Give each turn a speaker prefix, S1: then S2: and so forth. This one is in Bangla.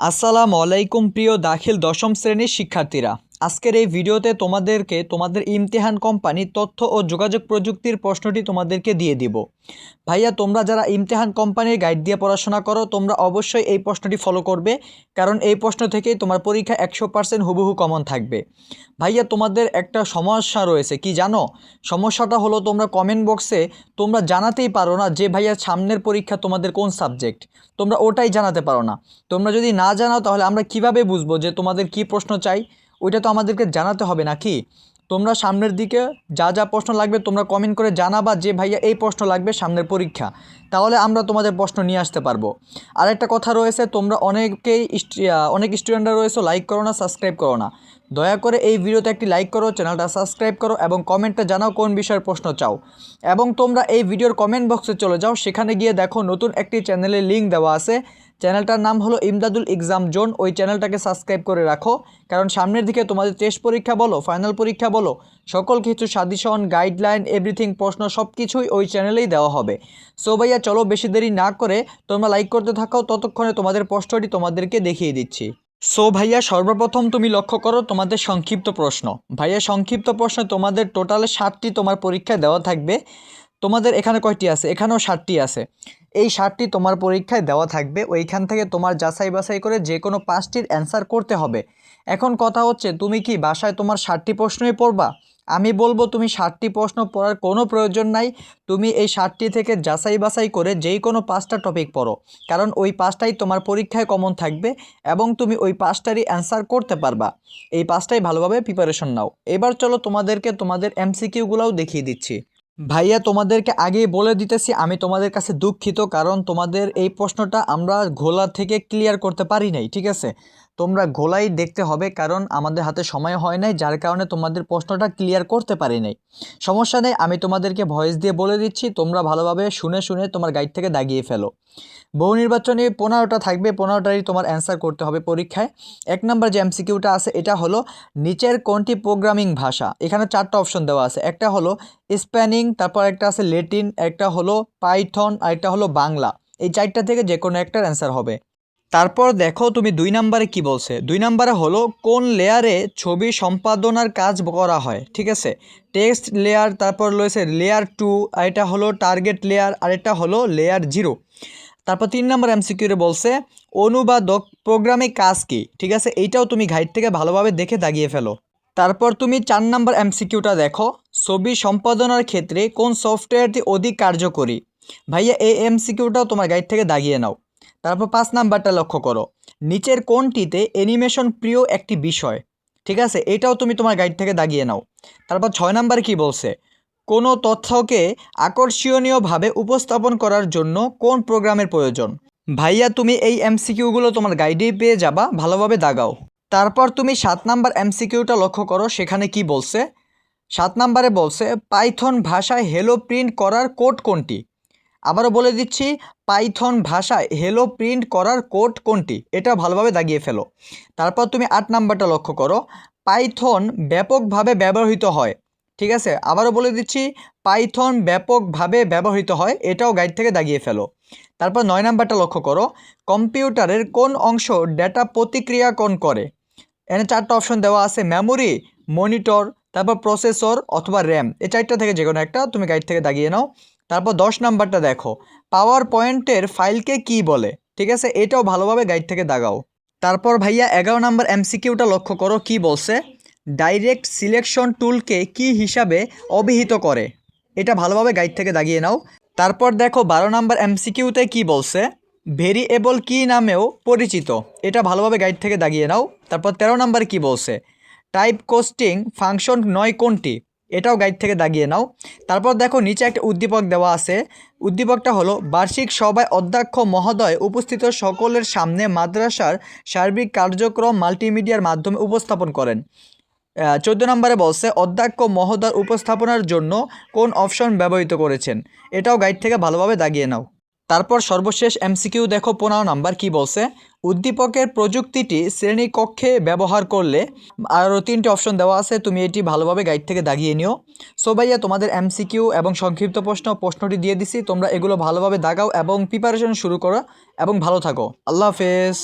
S1: আসসালামু আলাইকুম প্রিয় দাখিল দশম শ্রেণীর শিক্ষার্থীরা। আজকের এই ভিডিওতে তোমাদেরকে তোমাদের ইমতিহান কোম্পানি তথ্য ও যোগাযোগ প্রযুক্তির প্রশ্নটি তোমাদেরকে দিয়ে দিব। ভাইয়া, তোমরা যারা ইমতিহান কোম্পানির গাইড দিয়ে পড়াশোনা করো তোমরা অবশ্যই এই প্রশ্নটি ফলো করবে, কারণ এই প্রশ্ন থেকেই তোমার পরীক্ষা 100% হুবহু কমন থাকবে। ভাইয়া, তোমাদের একটা সমস্যা রয়েছে, কি জানো? সমস্যাটা হলো তোমরা কমেন্ট বক্সে তোমরা জানাতেই পারো না যে ভাইয়া সামনের পরীক্ষা তোমাদের কোন সাবজেক্ট, তোমরা ওটাই জানাতে পারো না। তোমরা যদি না জানাও তাহলে আমরা কিভাবে বুঝবো যে তোমাদের কি প্রশ্ন চাই? ওইটা তো আমাদেরকে জানাতে হবে নাকি? তোমরা সামনের দিকে যা যা প্রশ্ন লাগবে তোমরা কমেন্ট করে জানাবা যে ভাইয়া এই প্রশ্ন লাগবে সামনের পরীক্ষা, তাহলে আমরা তোমাদের প্রশ্ন নিয়ে আসতে পারবো। আরেকটা কথা রয়েছে, তোমরা অনেক স্টুডেন্টরা রয়েছে লাইক করো না, সাবস্ক্রাইব করো না। দয়া করে এই ভিডিওতে একটি লাইক করো, চ্যানেলটা সাবস্ক্রাইব করো এবং কমেন্টে জানাও কোন বিষয়ের প্রশ্ন চাও। এবং তোমরা এই ভিডিওর কমেন্ট বক্সে চলে যাও, সেখানে গিয়ে দেখো নতুন একটি চ্যানেলের লিঙ্ক দেওয়া আছে। চ্যানেলটার নাম হলো ইমদাদুল এক্সাম জোন। ওই চ্যানেলটাকে সাবস্ক্রাইব করে রাখো, কারণ সামনের দিকে তোমাদের টেস্ট পরীক্ষা বলো, ফাইনাল পরীক্ষা বলো, সকল কিছু সাজেশন, গাইডলাইন, এভরিথিং, প্রশ্ন সব কিছুই ওই চ্যানেলেই দেওয়া হবে। সো ভাইয়া চলো বেশি দেরি না করে তোমরা লাইক করতে থাকো, ততক্ষণে তোমাদের প্রশ্নটি তোমাদেরকে দেখিয়ে দিচ্ছি। সো ভাইয়া, সর্বপ্রথম তুমি লক্ষ্য করো তোমাদের সংক্ষিপ্ত প্রশ্ন। ভাইয়া, সংক্ষিপ্ত প্রশ্ন তোমাদের টোটালে 60টি তোমার পরীক্ষায় দেওয়া থাকবে। তোমাদের এখানে কয়টি আছে? এখানেও 60টি আছে। এই 60টি তোমার পরীক্ষায় দেওয়া থাকবে। ওইখান থেকে তোমার যাচাই বাছাই করে যে কোনো 5টির অ্যান্সার করতে হবে। এখন কথা হচ্ছে, তুমি কি বাসায় তোমার 60টি প্রশ্নই পড়বা? আমি বলবো তুমি 60টি প্রশ্ন পড়ার কোনো প্রয়োজন নাই। তুমি এই 60টি থেকে যাচাই বাছাই করে যেই কোনো 5টা টপিক পড়ো, কারণ ওই 5টাই তোমার পরীক্ষায় কমন থাকবে এবং তুমি ওই 5টারই অ্যান্সার করতে পারবা। এই 5টাই ভালোভাবে প্রিপারেশন নাও। এবার চলো তোমাদেরকে তোমাদের এমসিকিউগুলোও দেখিয়ে দিচ্ছি। ভাইয়া, তোমাদেরকে আগেই বলে দিতেছি আমি তোমাদের কাছে দুঃখিত, কারণ তোমাদের এই প্রশ্নটা আমরা ঘোলা থেকে ক্লিয়ার করতে পারি নাই, ঠিক আছে? তোমরা ঘোলাই দেখতে হবে, কারণ আমাদের হাতে সময় হয় নাই, যার কারণে তোমাদের প্রশ্নটা ক্লিয়ার করতে পারি নাই। সমস্যা নেই, আমি তোমাদেরকে ভয়েস দিয়ে বলে দিচ্ছি, তোমরা ভালোভাবে শুনে শুনে তোমার গাইড থেকে দাগিয়ে ফেলো। বহু নির্বাচনী 15টা থাকবে, 15টারই তোমার অ্যান্সার করতে হবে পরীক্ষায়। 1 নম্বর যে এমসিকিউটা আছে এটা হলো, নিচের কোনটি প্রোগ্রামিং ভাষা? এখানে 4টা অপশন দেওয়া আছে। একটা হলো স্প্যানিং, তারপর একটা আছে ল্যাটিন, একটা হলো পাইথন, আর একটা হলো বাংলা। এই 4টা থেকে যে কোনো একটার অ্যান্সার হবে। তারপর দেখো তুমি 2 নম্বরে কি বলছে। 2 নম্বরে হলো কোন লেয়ারে ছবি সম্পাদনার কাজ করা হয়, ঠিক আছে? টেক্সট লেয়ার, তারপর রয়েছে লেয়ার 2, আর এটা হলো টার্গেট লেয়ার, আর এটা হলো লেয়ার 0। তারপর 3 নম্বর এমসিকিউরে বলছে অনুবাদক প্রোগ্রামে কাজ কি, ঠিক আছে? এইটাও তুমি গাইড থেকে ভালোভাবে দেখে দাগিয়ে ফেলো। তারপর তুমি 4 নম্বর এমসিকিউটা দেখো, ছবি সম্পাদনার ক্ষেত্রে কোন সফটওয়্যারটি অধিক কার্যকরী? ভাইয়া, এই এমসিকিউটাও তোমার গাইড থেকে দাগিয়ে নাও। তারপর 5 নাম্বারটা লক্ষ্য করো, নিচের কোনটিতে অ্যানিমেশন প্রিয় একটি বিষয়, ঠিক আছে? এটাও তুমি তোমার গাইড থেকে দাগিয়ে নাও। তারপর 6 নাম্বারে কি বলছে, কোনো তথ্যকে আকর্ষণীয়ভাবে উপস্থাপন করার জন্য কোন প্রোগ্রামের প্রয়োজন? ভাইয়া, তুমি এই এমসিকিউগুলো তোমার গাইডেই পেয়ে যাবা, ভালোভাবে দাগাও। তারপর তুমি 7 নাম্বার এমসিকিউটা লক্ষ্য করো, সেখানে কি বলছে? 7 নাম্বারে বলছে পাইথন ভাষায় হেলো প্রিন্ট করার কোড কোনটি? আবারও বলে দিচ্ছি, পাইথন ভাষায় হেলো প্রিন্ট করার কোড কোনটি? এটা ভালোভাবে দাগিয়ে ফেলো। তারপর তুমি 8 নাম্বারটা লক্ষ্য করো, পাইথন ব্যাপকভাবে ব্যবহৃত হয়, ঠিক আছে? আবারও বলে দিচ্ছি, পাইথন ব্যাপকভাবে ব্যবহৃত হয়, এটাও গাইড থেকে দাগিয়ে ফেলো। তারপর 9 নাম্বারটা লক্ষ্য করো, কম্পিউটারের কোন অংশ ডেটা প্রতিক্রিয়াকরণ করে? এখানে 4টা অপশন দেওয়া আছে, মেমোরি, মনিটর, তারপর প্রসেসর অথবা র্যাম। এই 4টা থেকে যে কোনো একটা তুমি গাইড থেকে দাগিয়ে নাও। তারপর 10 নাম্বারটা দেখো, পাওয়ার পয়েন্টের ফাইলকে কি বলে, ঠিক আছে? এটাও ভালোভাবে গাইড থেকে দাগাও। তারপর ভাইয়া 11 নাম্বার এমসিকিউটা লক্ষ্য করো, কি বলছে? ডাইরেক্ট সিলেকশন টুলকে কি হিসাবে অভিহিত করে? এটা ভালোভাবে গাইড থেকে দাগিয়ে নাও। তারপর দেখো 12 নাম্বার এমসিকিউতে কি বলছে? ভেরিয়েবল কি নামেও পরিচিত? এটা ভালোভাবে গাইড থেকে দাগিয়ে নাও। তারপর 13 নাম্বার কি বলছে? টাইপ কোস্টিং ফাংশন নয় কোনটি? এটাও গাইড থেকে দাগিয়ে নাও। তারপর দেখো নিচে একটা উদ্দীপক দেওয়া আছে। উদ্দীপকটা হলো, বার্ষিক সভায় অধ্যক্ষ মহোদয় উপস্থিত সকলের সামনে মাদ্রাসার সার্বিক কার্যক্রম মাল্টিমিডিয়ার মাধ্যমে উপস্থাপন করেন। 14 নম্বরে বলছে অধ্যক্ষ মহোদয় উপস্থাপনার জন্য কোন অপশন ব্যবহৃত করেছেন? এটাও গাইড থেকে ভালোভাবে দাগিয়ে নাও। তারপর সর্বশেষ এমসিকিউ দেখো 15 নাম্বার কি বলছে? উদ্দীপকের প্রযুক্তিটি শ্রেণীকক্ষে ব্যবহার করলে, আরও 3টে অপশন দেওয়া আছে, তুমি এটি ভালোভাবে গাইড থেকে দাগিয়ে নিও। সো ভাইয়া, তোমাদের এমসিকিউ এবং সংক্ষিপ্ত প্রশ্নটি দিয়ে দিছি, তোমরা এগুলো ভালোভাবে দাগাও এবং প্রিপারেশন শুরু করো এবং ভালো থাকো। আল্লাহ হাফেজ।